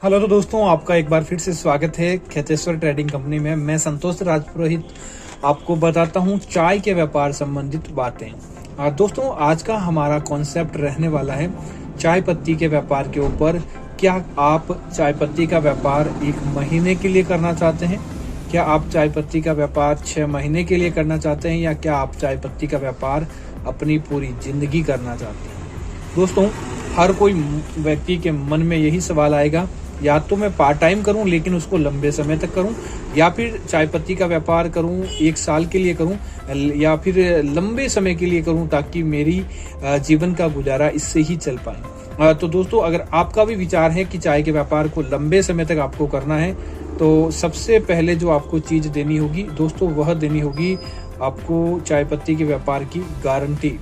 Hello तो दोस्तों, आपका एक बार फिर से स्वागत है खेतेश्वर ट्रेडिंग कंपनी में। मैं संतोष राजपुरोहित आपको बताता हूं चाय के व्यापार संबंधित बातें। दोस्तों, आज का हमारा कॉन्सेप्ट रहने वाला है चाय पत्ती के व्यापार के ऊपर। क्या आप चाय पत्ती का व्यापार 1 महीने के लिए करना चाहते हैं? क्या आप चाय पत्ती का व्यापार 6 महीने के लिए करना चाहते हैं, या क्या आप चाय पत्ती का व्यापार अपनी पूरी जिंदगी करना चाहते हैं? दोस्तों, हर कोई व्यक्ति के मन में यही सवाल आएगा, या तो मैं पार्ट टाइम करूं लेकिन उसको लंबे समय तक करूं, या फिर चाय पत्ती का व्यापार करूं 1 साल के लिए करूं, या फिर लंबे समय के लिए करूं ताकि मेरी जीवन का गुजारा इससे ही चल पाए। तो दोस्तों, अगर आपका भी विचार है कि चाय के व्यापार को लंबे समय तक आपको करना है, तो सबसे पहले जो आपको चीज देनी होगी दोस्तों, वह देनी होगी आपको चाय पत्ती के व्यापार की गारंटी।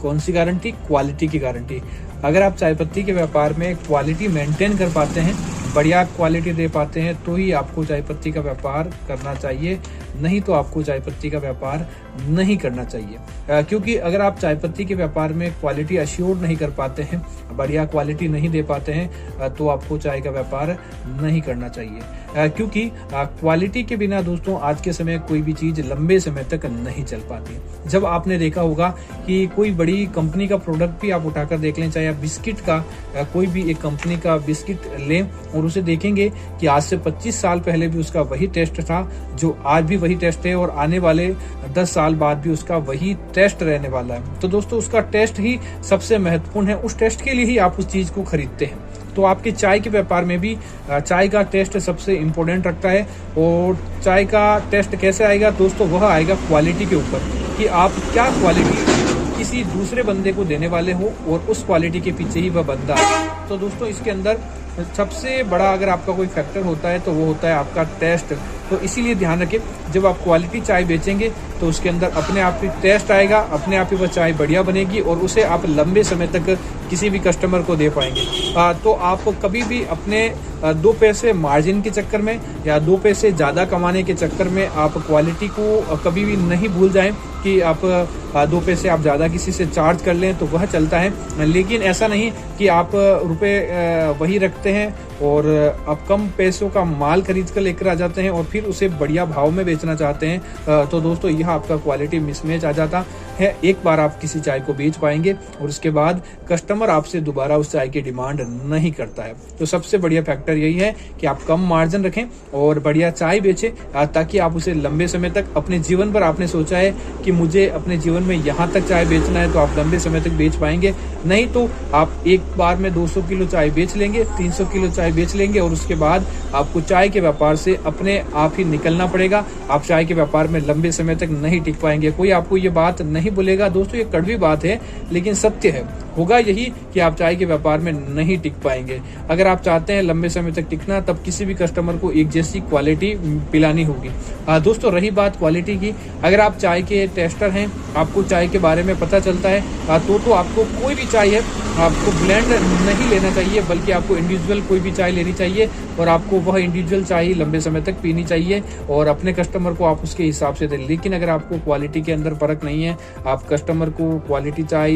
कौन सी गारंटी? क्वालिटी की गारंटी। अगर आप चाय पत्ती के व्यापार में क्वालिटी मेंटेन कर पाते हैं, बढ़िया क्वालिटी दे पाते हैं, तो ही आपको चाय पत्ती का व्यापार करना चाहिए, नहीं तो आपको चाय पत्ती का व्यापार नहीं करना चाहिए। क्योंकि अगर आप चाय पत्ती के व्यापार में क्वालिटी अश्योर नहीं कर पाते हैं, बढ़िया क्वालिटी नहीं दे पाते हैं, तो आपको चाय का व्यापार नहीं करना चाहिए। क्योंकि क्वालिटी के बिना दोस्तों आज के समय कोई भी चीज लंबे समय तक नहीं चल पाती। जब आपने देखा होगा कि कोई बड़ी कंपनी का प्रोडक्ट भी आप उठाकर देख लें, चाहे आप बिस्किट का कोई भी एक कंपनी का बिस्किट लें और उसे देखेंगे कि आज से 25 साल पहले भी उसका वही टेस्ट था, जो आज भी वही टेस्ट है, और आने वाले 10 साल बाद भी उसका वही टेस्ट रहने वाला है। तो दोस्तों, उसका टेस्ट ही सबसे महत्वपूर्ण है, उस टेस्ट के लिए ही आप उस चीज को खरीदते हैं। तो आपके चाय के व्यापार में भी चाय का टेस्ट सबसे इम्पोर्टेंट रखता है। और चाय का टेस्ट कैसे आएगा दोस्तों? वह आएगा क्वालिटी के ऊपर, कि आप क्या क्वालिटी किसी दूसरे बंदे को देने वाले हो, और उस क्वालिटी के पीछे ही वह बंदा है। तो दोस्तों, इसके अंदर सबसे बड़ा अगर आपका कोई फैक्टर होता है तो वो होता है आपका टेस्ट। तो इसीलिए ध्यान रखें, जब आप क्वालिटी चाय बेचेंगे तो उसके अंदर अपने आप ही टेस्ट आएगा, अपने आप ही वह चाय बढ़िया बनेगी, और उसे आप लंबे समय तक किसी भी कस्टमर को दे पाएंगे। तो आप कभी भी अपने 2 पैसे मार्जिन के चक्कर में या 2 पैसे ज्यादा कमाने के चक्कर में आप क्वालिटी को कभी भी नहीं भूल जाएं कि आप 2 पैसे आप ज्यादा किसी से चार्ज कर लें तो वह चलता है। लेकिन ऐसा नहीं कि आप रुपए वही रखते हैं और आप कम पैसों का माल खरीद कर लेकर आ जाते हैं और फिर उसे बढ़िया भाव में बेचना चाहते हैं। तो दोस्तों, यह आपका क्वालिटी मिसमैच आ जाता है। एक बार आप किसी चाय को बेच पाएंगे और उसके बाद कस्टमर आपसे दोबारा उस चाय की डिमांड नहीं करता है। तो सबसे बढ़िया फैक्टर यही है कि आप कम मार्जिन रखें और बढ़िया चाय बेचें, ताकि आप उसे लंबे समय तक अपने जीवन पर, आपने सोचा है कि मुझे अपने जीवन में यहाँ तक चाय बेचना है, तो आप लंबे समय तक बेच पाएंगे। नहीं तो आप एक बार में 200 किलो चाय बेच लेंगे, 300 किलो चाय बेच लेंगे, और उसके बाद आपको चाय के व्यापार से अपने आप ही निकलना पड़ेगा। आप चाय के व्यापार में लंबे समय तक नहीं टिक पाएंगे। कोई आपको ये बात नहीं बोलेगा दोस्तों, ये कड़वी बात है लेकिन सत्य है। होगा यही कि आप चाय के व्यापार में नहीं टिक पाएंगे। अगर आप चाहते हैं लंबे समय तक टिकना, तब किसी भी कस्टमर को एक जैसी क्वालिटी पिलानी होगी। दोस्तों, रही बात क्वालिटी की, अगर आप चाय के टेस्टर हैं, आपको चाय के बारे में पता चलता है, तो आपको कोई भी चाय है, आपको ब्लेंड नहीं लेना चाहिए, बल्कि आपको इंडिविजुअल कोई भी चाय लेनी चाहिए, और आपको वह इंडिविजुअल चाय ही लंबे समय तक पीनी चाहिए, और अपने कस्टमर को आप उसके हिसाब से दें। लेकिन अगर आपको क्वालिटी के अंदर फर्क नहीं है, आप कस्टमर को क्वालिटी चाय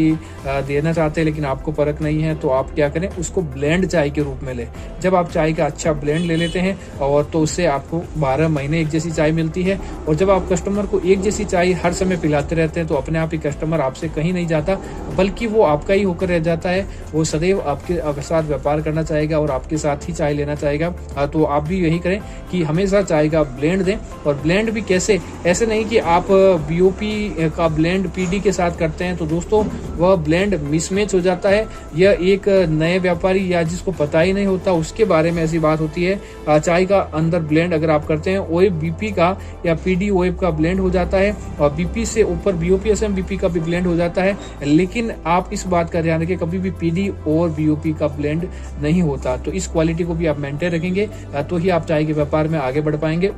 देना चाहते हैं लेकिन आपको फर्क नहीं है, तो आप क्या करें, उसको ब्लेंड चाय के रूप में लें। जब आप चाय का अच्छा ब्लेंड ले लेते हैं, और तो उससे आपको 12 महीने एक जैसी चाय मिलती है। और जब आप कस्टमर को एक जैसी चाय हर समय पिलाते रहते हैं, तो अपने आप ही कस्टमर आपसे कहीं नहीं जाता, बल्कि वो आपका ही होकर रह जाता है। वो सदैव आपके साथ व्यापार करना चाहेगा और आपके साथ ही चाय लेना चाहेगा। तो आप भी यही करें कि हमेशा चाय का ब्लेंड दें। और ब्लेंड भी कैसे? ऐसे नहीं कि आप बीओपी का ब्लेंड पीडी के साथ करते हैं तो दोस्तों वह ब्लेंड मिसमैच हो जाता है। यह एक नए व्यापारी या जिसको पता ही नहीं होता उसके बारे में ऐसी बात होती है। चाय का अंदर ब्लेंड अगर आप करते हैं, ओएफ बीपी का या पीडी ओएफ का ब्लेंड हो जाता है, और बीपी से ऊपर बीओपी एसएम बीपी का भी ब्लेंड हो जाता है। लेकिन आप इस बात का ध्यान रखें, कभी भी पीडी और बीओपी का ब्लेंड नहीं होता। तो इस क्वालिटी को भी आप मेंटेन रखेंगे, तो ही आप चाय के व्यापार में आगे बढ़ पाएंगे।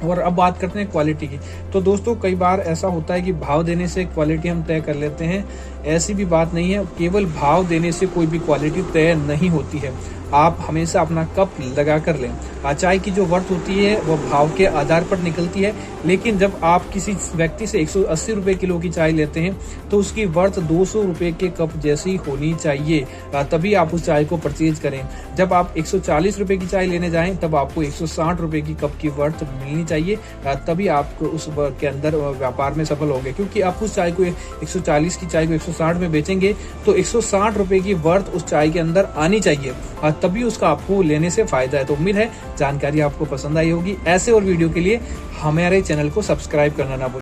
और अब बात करते हैं क्वालिटी की। तो दोस्तों, कई बार ऐसा होता है कि भाव देने से क्वालिटी हम तय कर लेते हैं। ऐसी भी बात नहीं है, केवल भाव देने से कोई भी क्वालिटी तय नहीं होती है। आप हमेशा अपना कप लगा कर लें। चाय की जो वर्थ होती है वो भाव के आधार पर निकलती है, लेकिन जब आप किसी व्यक्ति से 180 रुपए किलो की चाय लेते हैं तो उसकी वर्थ 200 रुपए के कप जैसी होनी चाहिए, तभी आप उस चाय को परचेज करें। जब आप 140 रुपए की चाय लेने जाएं तब आपको 160 रुपए की कप की वर्थ मिलनी चाहिए, तभी आप उस के अंदर व्यापार में सफल होंगे। क्योंकि आप उस चाय को 140 की चाय को 160 में बेचेंगे तो 160 रुपए की वर्थ उस चाय के अंदर आनी चाहिए, तभी उसका आपको लेने से फायदा है। तो उम्मीद है जानकारी आपको पसंद आई होगी। ऐसे और वीडियो के लिए हमारे चैनल को सब्सक्राइब करना ना भूलें।